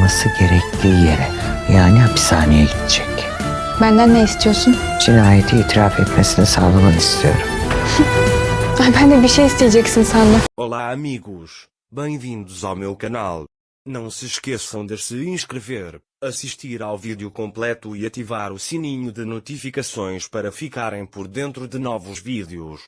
olması gerektiği yere, yani hapishaneye gidecek. Benden ne istiyorsun? Cinayeti itiraf etmesini sağlamanı istiyorum. Ay, ben de bir şey isteyeceksin sandım. Olá amigos, bem-vindos ao meu canal. Não se esqueçam de se inscrever, assistir ao vídeo completo e ativar o sininho de notificações para ficarem por dentro de novos vídeos.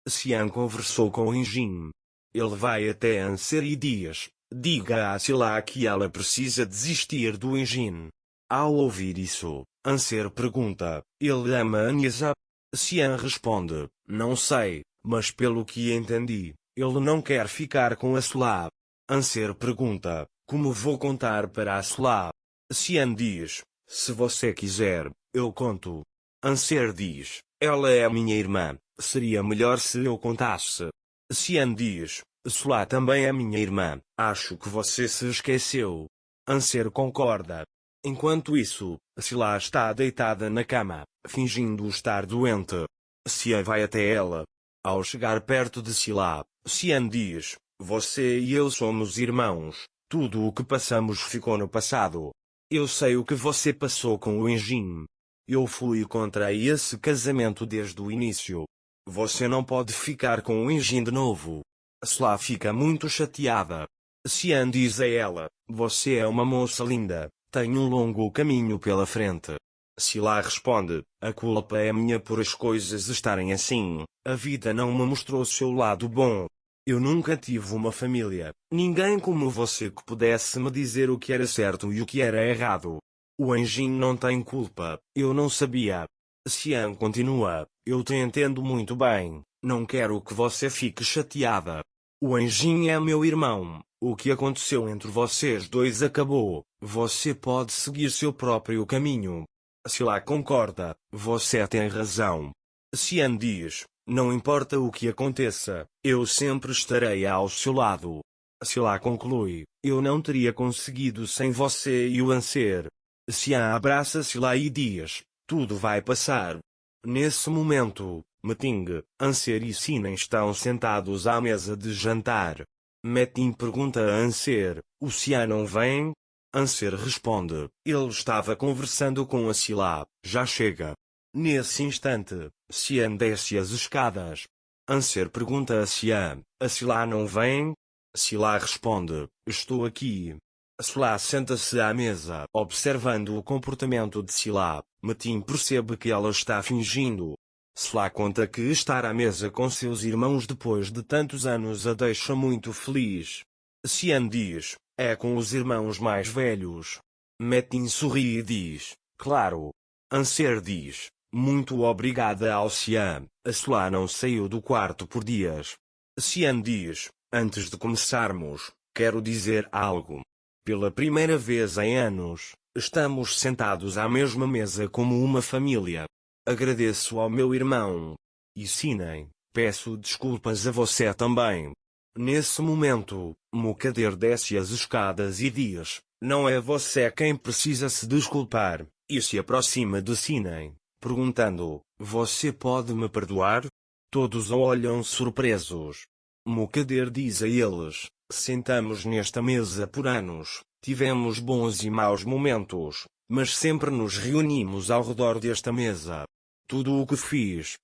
Xian conversou com Injin. Ele vai até Anser e diz, diga a Sila que ela precisa desistir do Injin. Ao ouvir isso, Anser pergunta, ele ama Anyasa? Xian responde, não sei, mas pelo que entendi, ele não quer ficar com a Sila. Anser pergunta, como vou contar para a Sila? Xian diz, se você quiser, eu conto. Anser diz, ela é minha irmã, seria melhor se eu contasse. Xian diz, Sila também é minha irmã, acho que você se esqueceu. Anser concorda. Enquanto isso, Sila está deitada na cama, fingindo estar doente. Xian vai até ela. Ao chegar perto de Sila, Xian diz, você e eu somos irmãos, tudo o que passamos ficou no passado. Eu sei o que você passou com o Injin. Eu fui contra esse casamento desde o início. Você não pode ficar com o Injin de novo. Sila fica muito chateada. Xian diz a ela, você é uma moça linda, tem um longo caminho pela frente. Sila responde, a culpa é minha por as coisas estarem assim, a vida não me mostrou seu lado bom. Eu nunca tive uma família, ninguém como você que pudesse me dizer o que era certo e o que era errado. O Anjin não tem culpa, eu não sabia. Xian continua, eu te entendo muito bem, não quero que você fique chateada. O Anjin é meu irmão, o que aconteceu entre vocês dois acabou, você pode seguir seu próprio caminho. Sila concorda, você tem razão. Xian diz, não importa o que aconteça, eu sempre estarei ao seu lado. Sila conclui, eu não teria conseguido sem você e o Anser. Xian abraça Sila e diz, tudo vai passar. Nesse momento, Meting, Anser e Sinen estão sentados à mesa de jantar. Meting pergunta a Anser, o Xian não vem? Anser responde, ele estava conversando com a Sila, já chega. Nesse instante, Xian desce as escadas. Anser pergunta a Xian, a Sila não vem? Sila responde, estou aqui. Sila senta-se à mesa, observando o comportamento de Sila. Metin percebe que ela está fingindo. Sila conta que estar à mesa com seus irmãos depois de tantos anos a deixa muito feliz. Xian diz, é com os irmãos mais velhos. Metin sorri e diz, claro. Anser diz, muito obrigada ao Xian, a Sila não saiu do quarto por dias. Xian diz, antes de começarmos, quero dizer algo. Pela primeira vez em anos, estamos sentados à mesma mesa como uma família. Agradeço ao meu irmão. E Sinen, peço desculpas a você também. Nesse momento, Mukader desce as escadas e diz, não é você quem precisa se desculpar, e se aproxima de Sinen, perguntando, você pode me perdoar? Todos o olham surpresos. Mukader diz a eles, sentamos nesta mesa por anos, tivemos bons e maus momentos, mas sempre nos reunimos ao redor desta mesa. Tudo o que fiz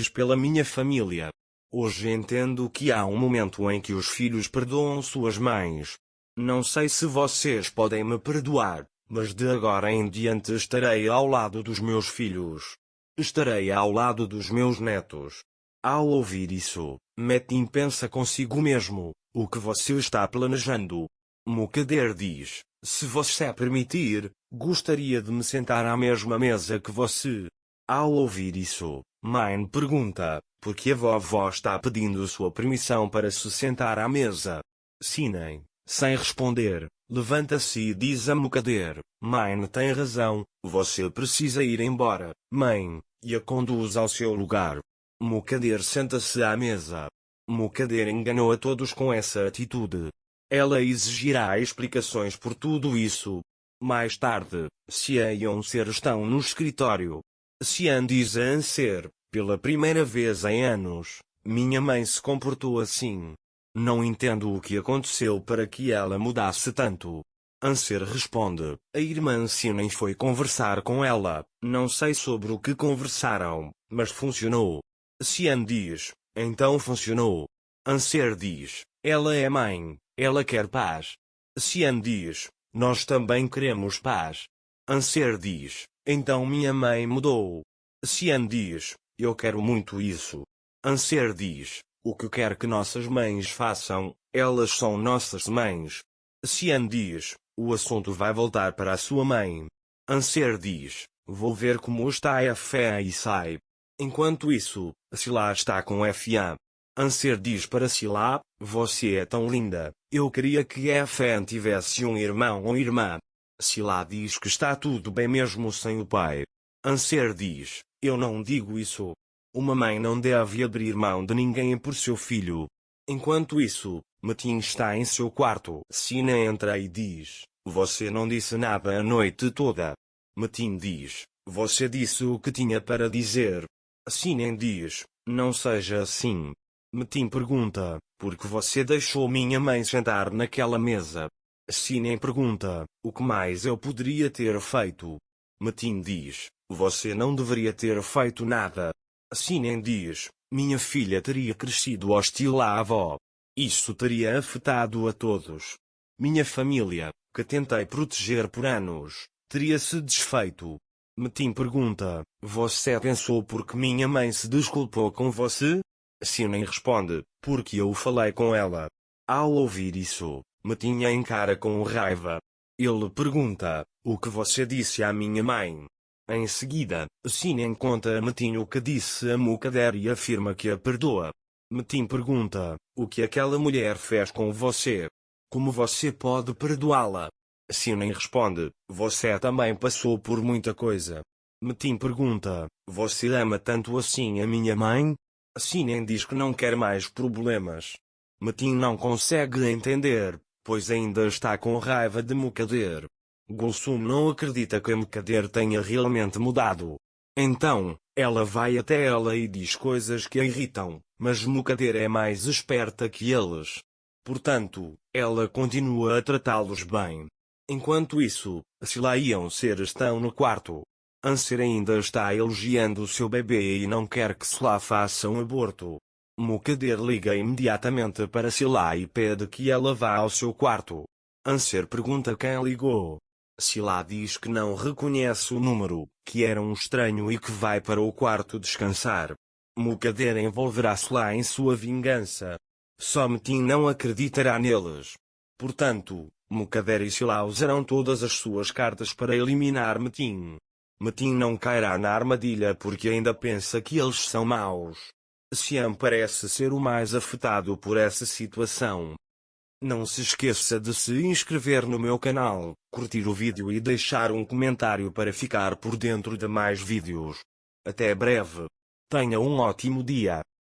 pela minha família. Hoje entendo que há um momento em que os filhos perdoam suas mães. Não sei se vocês podem me perdoar, mas de agora em diante estarei ao lado dos meus filhos. Estarei ao lado dos meus netos. Ao ouvir isso, Metin pensa consigo mesmo, o que você está planejando? Mukader diz, se você permitir, gostaria de me sentar à mesma mesa que você. Ao ouvir isso, Mine pergunta, por que a vovó está pedindo sua permissão para se sentar à mesa? Sinen, sem responder, levanta-se e diz a Mukader, Mine tem razão, você precisa ir embora, mãe, e a conduz ao seu lugar. Mukader senta-se à mesa. Mukader enganou a todos com essa atitude. Ela exigirá explicações por tudo isso. Mais tarde, Xian e Anser estão no escritório. Xian diz a Anser, pela primeira vez em anos, minha mãe se comportou assim. Não entendo o que aconteceu para que ela mudasse tanto. Anser responde, a irmã Sinem foi conversar com ela, não sei sobre o que conversaram, mas funcionou. Cian diz, então funcionou. Anser diz, ela é mãe, ela quer paz. Cian diz, nós também queremos paz. Anser diz, então minha mãe mudou. Cian diz, eu quero muito isso. Anser diz, o que quer que nossas mães façam, elas são nossas mães. Cian diz, o assunto vai voltar para a sua mãe. Anser diz, vou ver como está a Fã e sai. Enquanto isso, Sila está com Fã. Anser diz para Sila, você é tão linda, eu queria que Fã tivesse um irmão ou irmã. Sila diz que está tudo bem mesmo sem o pai. Anser diz, eu não digo isso. Uma mãe não deve abrir mão de ninguém por seu filho. Enquanto isso, Metin está em seu quarto. Sina entra e diz, você não disse nada a noite toda. Metin diz, você disse o que tinha para dizer. Sina diz, não seja assim. Metin pergunta, por que você deixou minha mãe sentar naquela mesa? Sina pergunta, o que mais eu poderia ter feito? Metin diz, você não deveria ter feito nada. Sina diz, minha filha teria crescido hostil à avó. Isso teria afetado a todos. Minha família, que tentei proteger por anos, teria se desfeito. Metin pergunta, você pensou porque minha mãe se desculpou com você? Sina responde, porque eu falei com ela. Ao ouvir isso, Metin a encara com raiva. Ele pergunta, o que você disse à minha mãe? Em seguida, Sina conta a Metin o que disse a Mukader e afirma que a perdoa. Metin pergunta, o que aquela mulher fez com você? Como você pode perdoá-la? Sina responde, você também passou por muita coisa. Metin pergunta, você ama tanto assim a minha mãe? Sina diz que não quer mais problemas. Metin não consegue entender, pois ainda está com raiva de Mukader. Gulsum não acredita que Mukader tenha realmente mudado. Então, ela vai até ela e diz coisas que a irritam, mas Mukader é mais esperta que eles. Portanto, ela continua a tratá-los bem. Enquanto isso, Sila e Anser estão no quarto. Anser ainda está elogiando seu bebê e não quer que Sila faça um aborto. Mukader liga imediatamente para Sila e pede que ela vá ao seu quarto. Anser pergunta quem ligou. Sila diz que não reconhece o número, que era um estranho e que vai para o quarto descansar. Mukader envolverá Sila em sua vingança. Só Metin não acreditará neles. Portanto, Mukader e Sila usarão todas as suas cartas para eliminar Metin. Metin não cairá na armadilha porque ainda pensa que eles são maus. Cian parece ser o mais afetado por essa situação. Não se esqueça de se inscrever no meu canal, curtir o vídeo e deixar um comentário para ficar por dentro de mais vídeos. Até breve. Tenha um ótimo dia.